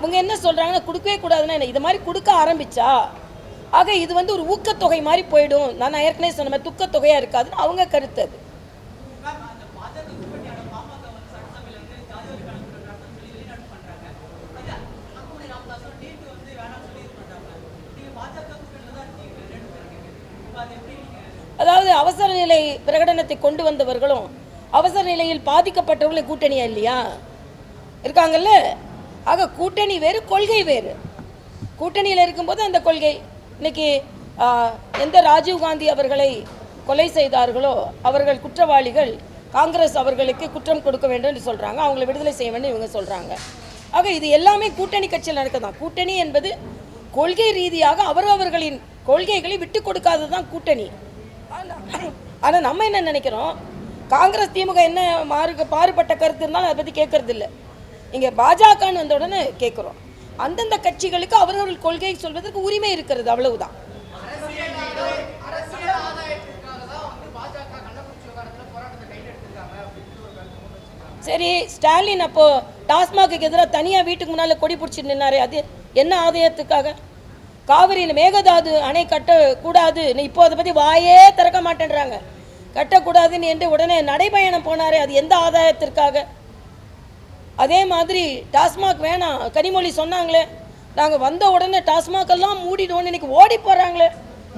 அவங்க என்ன சொல்கிறாங்கன்னா கொடுக்கவே கூடாதுன்னா என்ன, இது மாதிரி கொடுக்க ஆரம்பித்தா ஆக இது வந்து ஒரு ஊக்கத்தொகை மாதிரி போயிடும். நான் ஏற்கனவே சொன்ன மாதிரி துக்கத்தொகையாக இருக்காதுன்னு அவங்க கருத்து. அது அதாவது அவசர நிலை பிரகடனத்தை கொண்டு வந்தவர்களும் அவசர நிலையில் பாதிக்கப்பட்டவர்களும் கூட்டணியா இல்லையா இருக்காங்கல்ல. ஆக கூட்டணி வேறு, கொள்கை வேறு. கூட்டணியில் இருக்கும்போது அந்த கொள்கை இன்னைக்கு எந்த ராஜீவ்காந்தி அவர்களை கொலை செய்தார்களோ அவர்கள் குற்றவாளிகள், காங்கிரஸ் அவர்களுக்கு குற்றம் கொடுக்க வேண்டும் என்று சொல்கிறாங்க, அவங்களை விடுதலை செய்ய வேண்டும் இவங்க சொல்கிறாங்க. ஆக இது எல்லாமே கூட்டணி கட்சியில் நடக்குதான். கூட்டணி என்பது கொள்கை ரீதியாக அவரவர்களின் கொள்கைகளை விட்டு கொடுக்காதது தான் கூட்டணி. ஆனால் நம்ம என்ன நினைக்கிறோம், காங்கிரஸ் திமுக என்ன பாறுபட்ட கருத்து இருந்தாலும் அதை பற்றி கேட்கறது இல்லை. இங்கே பாஜகன்னு வந்த உடனே கேட்குறோம். அந்தந்த கட்சிகளுக்கு அவரவர்கள் கொள்கை சொல்வதற்கு உரிமை இருக்கிறது, அவ்வளவுதான். சரி, ஸ்டாலின் அப்போ டாஸ்மாக்கு எதிராக தனியாக வீட்டுக்கு முன்னால் கொடி பிடிச்சிட்டு நின்னாரு, அது என்ன ஆதாயத்துக்காக? காவிரியில் மேகதாது அணை கட்டக்கூடாது, இப்போ அதை பற்றி வாயே திறக்க மாட்டேன்றாங்க, கட்டக்கூடாதுன்னு என்று உடனே நடைபயணம் போனாரே, அது எந்த ஆதாயத்திற்காக? அதே மாதிரி டாஸ்மாக் வேணாம் கனிமொழி சொன்னாங்களே, நாங்கள் வந்த உடனே டாஸ்மாக் எல்லாம் மூடிடுவோம், இன்னைக்கு ஓடி போகிறாங்களே.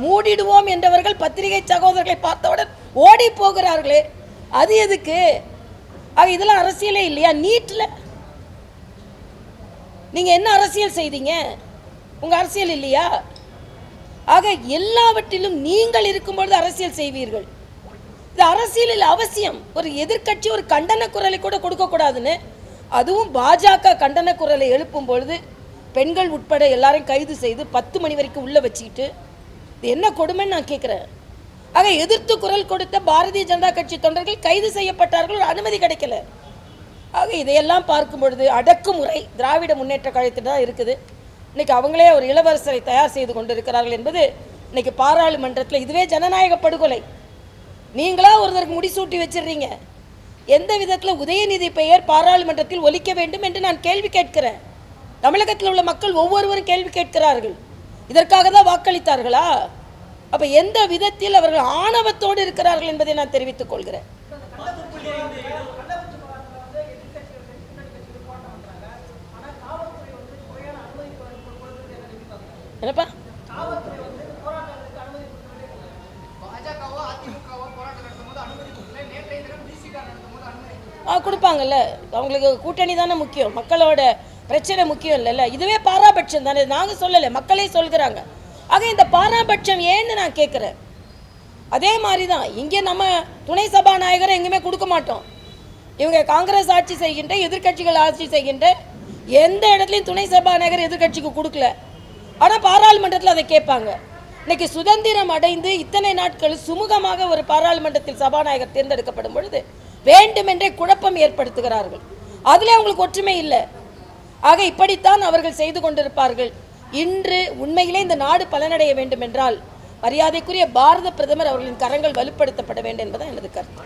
மூடிடுவோம் என்றவர்கள் பத்திரிகை சகோதரர்களை பார்த்தவுடன் ஓடி போகிறார்களே, அது எதுக்கு? ஆக இதெல்லாம் அரசியலே இல்லையா? நீட்டில் நீங்கள் என்ன அரசியல் செய்தீங்க? உங்கள் அரசியல் இல்லையா? ஆக எல்லாவற்றிலும் நீங்கள் இருக்கும்பொழுது அரசியல் செய்வீர்கள். இது அரசியலில் அவசியம். ஒரு எதிர்கட்சி ஒரு கண்டன குரலை கூட கொடுக்கக்கூடாதுன்னு, அதுவும் பாஜக கண்டன குரலை எழுப்பும் பொழுது பெண்கள் உட்பட எல்லாரையும் கைது செய்து 10 மணி வரைக்கும் உள்ளே வச்சுக்கிட்டு, இது என்ன கொடுமைன்னு நான் கேட்குறேன். ஆக எதிர்த்து குரல் கொடுத்த பாரதிய ஜனதா கட்சி தொண்டர்கள் கைது செய்யப்பட்டார்கள், ஒரு அனுமதி கிடைக்கல. ஆக இதையெல்லாம் பார்க்கும் பொழுது அடக்குமுறை திராவிட முன்னேற்ற கழகத்தில் தான் இருக்குது. இன்றைக்கி அவங்களே ஒரு இளவரசரை தயார் செய்து கொண்டிருக்கிறார்கள் என்பது இன்றைக்கி பாராளுமன்றத்தில். இதுவே ஜனநாயக படுகொலை. நீங்களா ஒருத்தருக்கு முடிசூட்டி வச்சிடுறீங்க. எந்த விதத்தில் உதயநிதி பெயர் பாராளுமன்றத்தில் ஒலிக்க வேண்டும் என்று நான் கேள்வி கேட்கிறேன். தமிழகத்தில் உள்ள மக்கள் ஒவ்வொருவரும் கேள்வி கேட்கிறார்கள். இதற்காக தான் வாக்களித்தார்களா? அப்போ எந்த விதத்தில் அவர்கள் ஆணவத்தோடு இருக்கிறார்கள் என்பதை நான் தெரிவித்துக் கொள்கிறேன். என்னப்பா கொடுப்பாங்கல்ல, அவங்களுக்கு கூட்டணி தானே முக்கியம், மக்களோட பிரச்சனை முக்கியம் இல்லைல்ல. இதுவே பாராபட்சம் தானே, நாங்கள் சொல்லலை, மக்களே சொல்கிறாங்க. ஆக இந்த பாராபட்சம் ஏன்னு நான் கேட்குறேன். அதே மாதிரி தான் இங்கே நம்ம துணை சபாநாயகரை எங்கேயுமே கொடுக்க மாட்டோம். இவங்க காங்கிரஸ் ஆட்சி செய்கின்ற, எதிர்கட்சிகள் ஆட்சி செய்கின்ற எந்த இடத்துலையும் துணை சபாநாயகர் எதிர்கட்சிக்கு கொடுக்கல. ஆனால் பாராளுமன்றத்தில் அதை கேட்பாங்க. இன்னைக்கு சுதந்திரம் அடைந்து இத்தனை நாட்கள் சுமூகமாக ஒரு பாராளுமன்றத்தில் சபாநாயகர் தேர்ந்தெடுக்கப்படும் பொழுது வேண்டுமென்றே குழப்பம் ஏற்படுத்துகிறார்கள். அதிலே அவங்களுக்கு ஒற்றுமை இல்லை. ஆக இப்படித்தான் அவர்கள் செய்து கொண்டிருப்பார்கள். இன்று உண்மையிலே இந்த நாடு பலனடைய வேண்டும் என்றால் மரியாதைக்குரிய பாரத பிரதமர் அவர்களின் கரங்கள் வலுப்படுத்தப்பட வேண்டும் என்பதுதான் எனது கருத்து.